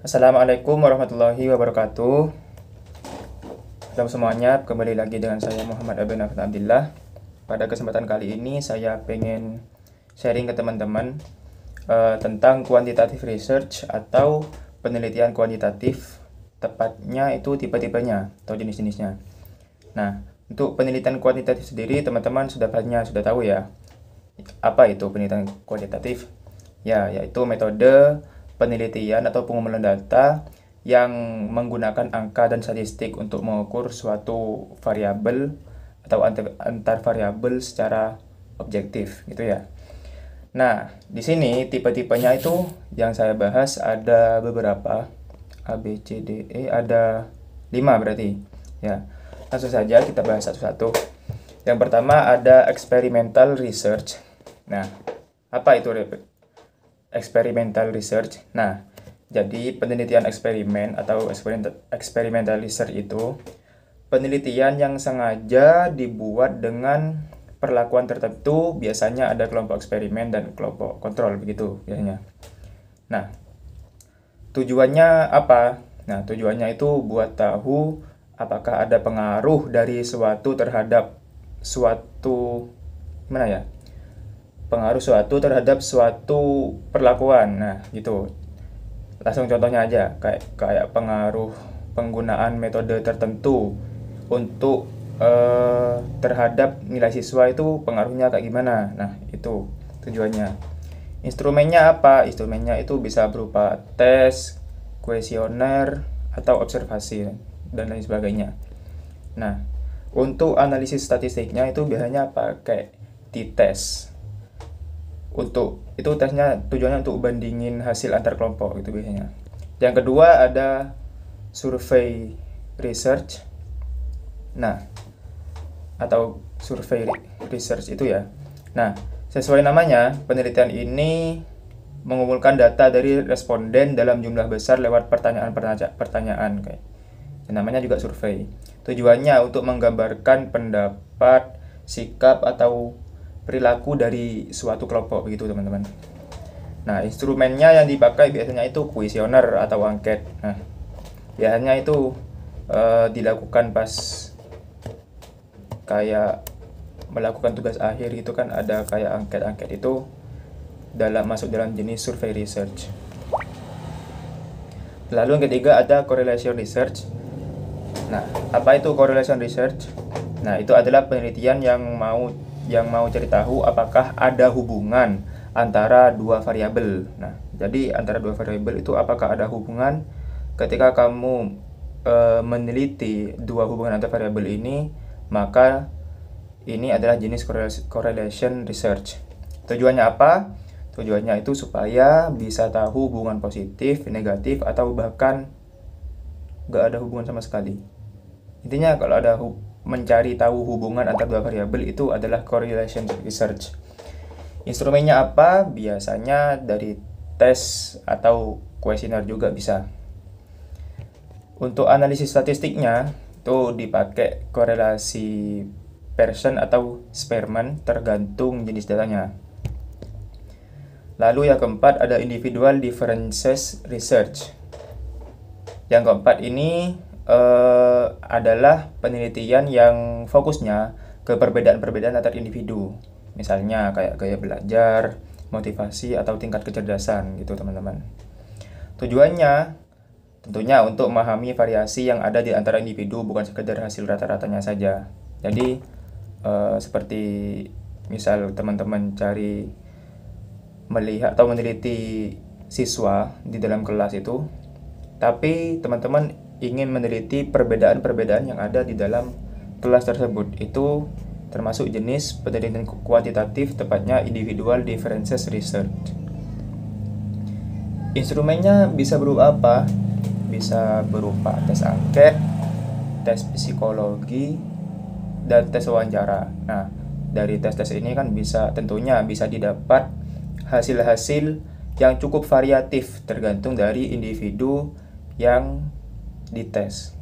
Assalamualaikum warahmatullahi wabarakatuh. Halo semuanya, kembali lagi dengan saya Muhammad Abin Abdillah. Pada kesempatan kali ini saya pengen sharing ke teman-teman tentang quantitative research atau penelitian kuantitatif, tepatnya itu tipe-tipenya atau jenis-jenisnya. Nah, untuk penelitian kuantitatif sendiri teman-teman sudah tahu ya. Apa itu penelitian kuantitatif? Ya, yaitu metode penelitian atau pengumpulan data yang menggunakan angka dan statistik untuk mengukur suatu variabel atau antar variabel secara objektif gitu ya. Nah, di sini tipe-tipenya itu yang saya bahas ada beberapa, A, B, C, D, E, ada 5 berarti. Ya, langsung saja kita bahas satu-satu. Yang pertama ada experimental research. Nah, apa itu experimental research? Nah, jadi penelitian eksperimen atau experimental research itu penelitian yang sengaja dibuat dengan perlakuan tertentu, biasanya ada kelompok eksperimen dan kelompok kontrol begitu biasanya. Nah, tujuannya apa? Nah, tujuannya itu buat tahu apakah ada pengaruh dari suatu terhadap suatu pengaruh suatu terhadap suatu perlakuan. Nah, gitu. Langsung contohnya aja, kayak pengaruh penggunaan metode tertentu untuk terhadap nilai siswa itu pengaruhnya kayak gimana. Nah, itu tujuannya. Instrumennya apa? Instrumennya itu bisa berupa tes, kuesioner, atau observasi dan lain sebagainya. Nah, untuk analisis statistiknya itu biasanya pakai t-test. Untuk itu tesnya tujuannya untuk bandingin hasil antar kelompok gitu biasanya. Yang kedua ada survei research. Nah, atau survei research itu ya. Nah, sesuai namanya, penelitian ini mengumpulkan data dari responden dalam jumlah besar lewat pertanyaan kayak. Namanya juga survei. Tujuannya untuk menggambarkan pendapat, sikap atau perilaku dari suatu kelompok begitu teman-teman. Nah, instrumennya yang dipakai biasanya itu kuesioner atau angket. Nah, biasanya itu dilakukan pas kayak melakukan tugas akhir gitu kan, ada kayak angket-angket itu masuk dalam jenis survei research. Lalu yang ketiga ada correlation research. Nah, apa itu correlation research? Nah, itu adalah penelitian yang mau cari tahu apakah ada hubungan antara dua variabel. Nah, jadi antara dua variabel itu apakah ada hubungan ketika kamu meneliti dua hubungan antar variabel ini, maka ini adalah jenis correlation research. Tujuannya apa? Tujuannya itu supaya bisa tahu hubungan positif, negatif, atau bahkan nggak ada hubungan sama sekali. Intinya kalau ada mencari tahu hubungan antara dua variabel itu adalah correlation research. Instrumennya apa? Biasanya dari tes atau kuesioner juga bisa. Untuk analisis statistiknya itu dipakai korelasi Pearson atau Spearman tergantung jenis datanya. Lalu yang keempat ada individual differences research. Yang keempat ini adalah penelitian yang fokusnya ke perbedaan-perbedaan antar individu. Misalnya kayak gaya belajar, motivasi, atau tingkat kecerdasan gitu teman-teman. Tujuannya tentunya untuk memahami variasi yang ada di antara individu, bukan sekedar hasil rata-ratanya saja. Jadi seperti misal teman-teman melihat atau meneliti siswa di dalam kelas itu, tapi teman-teman ingin meneliti perbedaan-perbedaan yang ada di dalam kelas tersebut. Itu termasuk jenis penelitian kuantitatif, tepatnya individual differences research. Instrumennya bisa berupa apa? Bisa berupa tes angket, tes psikologi, dan tes wawancara. Nah, dari tes-tes ini kan tentunya bisa didapat hasil-hasil yang cukup variatif tergantung dari individu yang dites.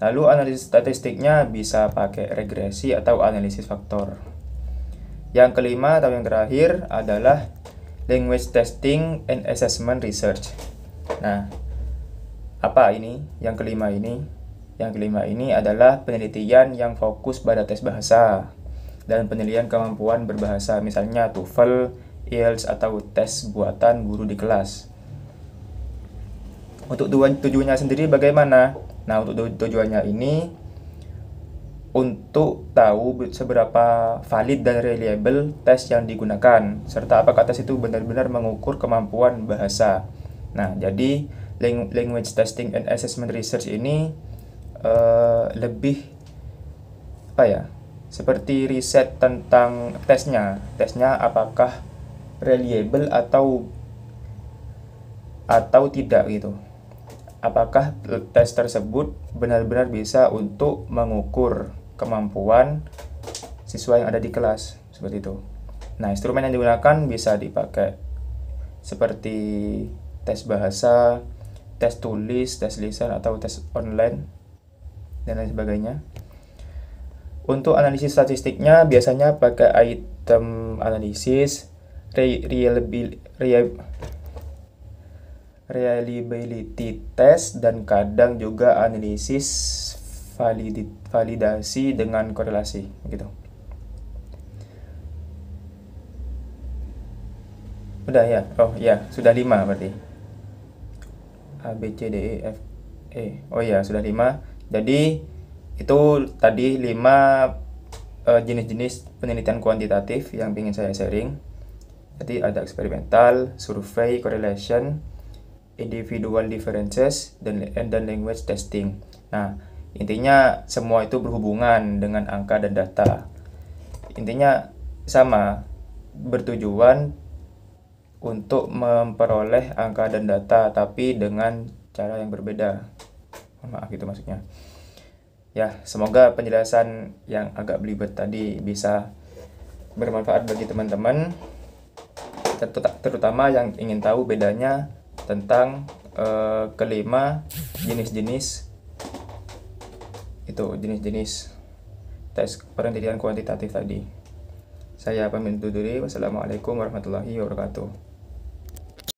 Lalu analisis statistiknya bisa pakai regresi atau analisis faktor. Yang kelima atau yang terakhir adalah language testing and assessment research. Nah, Apa ini? Yang kelima ini? Yang kelima ini adalah penelitian yang fokus pada tes bahasa dan penilaian kemampuan berbahasa, misalnya TOEFL, IELTS, atau tes buatan guru di kelas. Untuk tujuannya sendiri bagaimana? Nah, untuk tujuannya ini untuk tahu seberapa valid dan reliable tes yang digunakan, serta apakah tes itu benar-benar mengukur kemampuan bahasa. Nah, jadi language testing and assessment research ini lebih apa ya? Seperti riset tentang tesnya. Tesnya apakah reliable atau tidak gitu. Apakah tes tersebut benar-benar bisa untuk mengukur kemampuan siswa yang ada di kelas, seperti itu. Nah, instrumen yang digunakan bisa dipakai seperti tes bahasa, tes tulis, tes lisan, atau tes online, dan lain sebagainya. Untuk analisis statistiknya biasanya pakai item analisis, reliability test, dan kadang juga analisis validasi dengan korelasi gitu. Udah ya? Oh ya, sudah 5 berarti. A, B, C, D, E, F, E. Oh ya, sudah 5. Jadi itu tadi 5 jenis-jenis penelitian kuantitatif yang ingin saya sharing. Jadi ada eksperimental, survei, correlation, individual differences, dan language testing. Nah, intinya semua itu berhubungan dengan angka dan data. Intinya sama, bertujuan untuk memperoleh angka dan data, tapi dengan cara yang berbeda. Maaf gitu maksudnya. Ya, semoga penjelasan yang agak belibet tadi bisa bermanfaat bagi teman-teman, terutama yang ingin tahu bedanya tentang kelima jenis-jenis tes penelitian kuantitatif tadi. Saya pamit undur diri. Wassalamualaikum warahmatullahi wabarakatuh.